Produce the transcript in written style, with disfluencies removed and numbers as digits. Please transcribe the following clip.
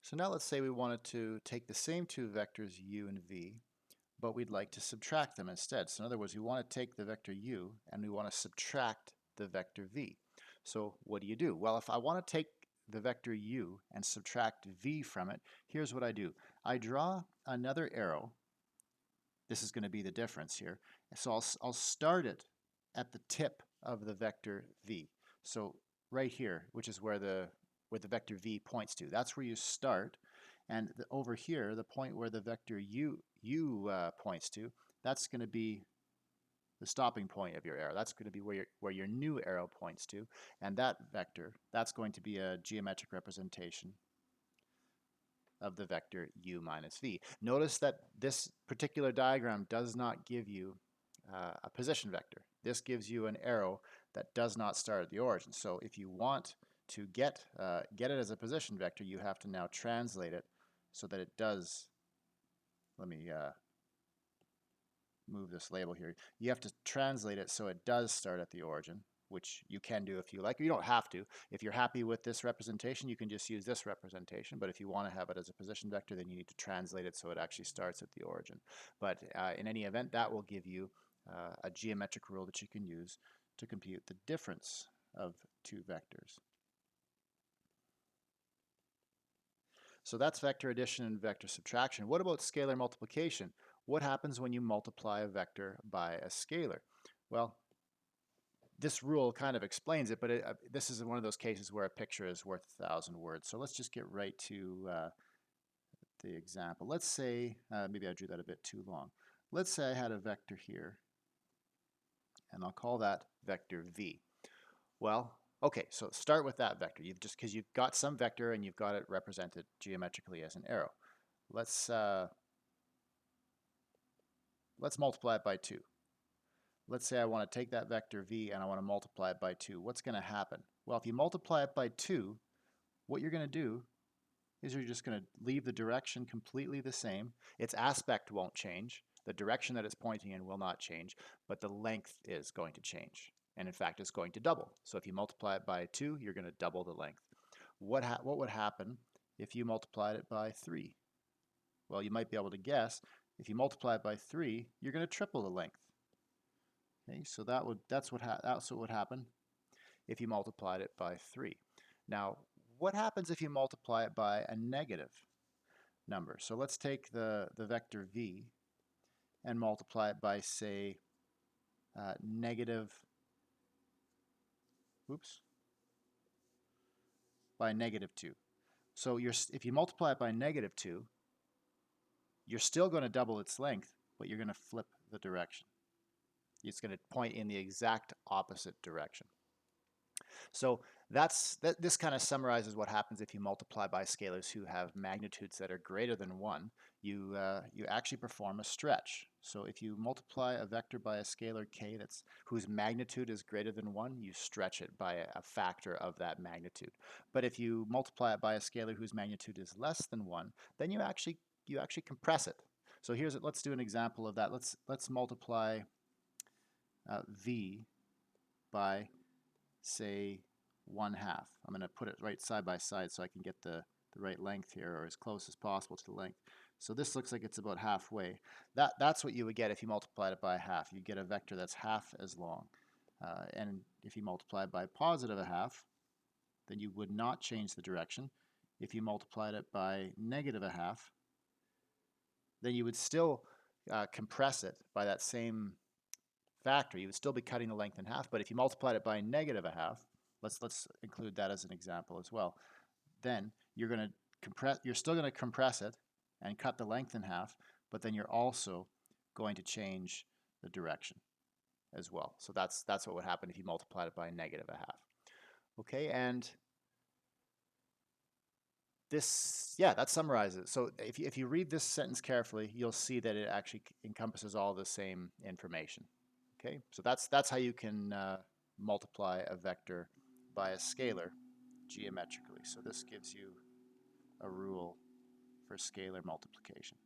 So now let's say we wanted to take the same two vectors u and v, but we'd like to subtract them instead. So in other words, we want to take the vector u and we want to subtract the vector v. So what do? Well, if I want to take the vector u and subtract v from it, here's what I do. I draw another arrow. This is going to be the difference here. So I'll start it at the tip of the vector v. So right here, which is where the vector v points to. That's where you start. And over here, the point where the vector u points to, that's going to be the stopping point of your arrow. That's going to be where your new arrow points to. And that vector, that's going to be a geometric representation of the vector u minus v. Notice that this particular diagram does not give you a position vector. This gives you an arrow that does not start at the origin. So if you want to get it as a position vector, you have to now translate it so that it does. Let me move this label here. You have to translate it so it does start at the origin, which you can do if you like. You don't have to. If you're happy with this representation, you can just use this representation. But if you want to have it as a position vector, then you need to translate it so it actually starts at the origin. But in any event, that will give you a geometric rule that you can use to compute the difference of two vectors. So that's vector addition and vector subtraction. What about scalar multiplication? What happens when you multiply a vector by a scalar? Well, this rule kind of explains it, but this is one of those cases where a picture is worth 1,000 words. So let's just get right to the example. Let's say, maybe I drew that a bit too long. Let's say I had a vector here, and I'll call that vector v. Well, okay, so start with that vector. Because you've got some vector and you've got it represented geometrically as an arrow. Let's multiply it by 2. Let's say I want to take that vector v and I want to multiply it by 2. What's going to happen? Well, if you multiply it by 2, what you're going to do is you're just going to leave the direction completely the same. Its aspect won't change. The direction that it's pointing in will not change, but the length is going to change. And in fact, it's going to double. So if you multiply it by 2, you're going to double the length. What would happen if you multiplied it by 3? Well, you might be able to guess. If you multiply it by 3, you're going to triple the length. Okay, so that's what would happen if you multiplied it by 3. Now, what happens if you multiply it by a negative number? So let's take the vector v and multiply it by, say, by negative 2. So if you multiply it by negative 2, you're still going to double its length, but you're going to flip the direction. It's going to point in the exact opposite direction. So this kind of summarizes what happens if you multiply by scalars who have magnitudes that are greater than 1. You actually perform a stretch. So if you multiply a vector by a scalar k whose magnitude is greater than 1, you stretch it by a factor of that magnitude. But if you multiply it by a scalar whose magnitude is less than 1, then you actually compress it. So let's do an example of that. Let's multiply v by, say, 1/2. I'm going to put it right side by side so I can get the right length here, or as close as possible to the length. So this looks like it's about halfway. That's what you would get if you multiplied it by 1/2. You get a vector that's half as long. And if you multiply it by positive 1/2, then you would not change the direction. If you multiplied it by negative 1/2, then you would still compress it by that same factor. You would still be cutting the length in half, but if you multiplied it by negative 1/2, let's include that as an example as well, then you're still going to compress it and cut the length in half, but then you're also going to change the direction as well. So that's what would happen if you multiplied it by negative 1/2. Okay, and that summarizes it. So if you read this sentence carefully, you'll see that it actually encompasses all the same information. Okay, so that's how you can multiply a vector by a scalar geometrically. So this gives you a rule for scalar multiplication.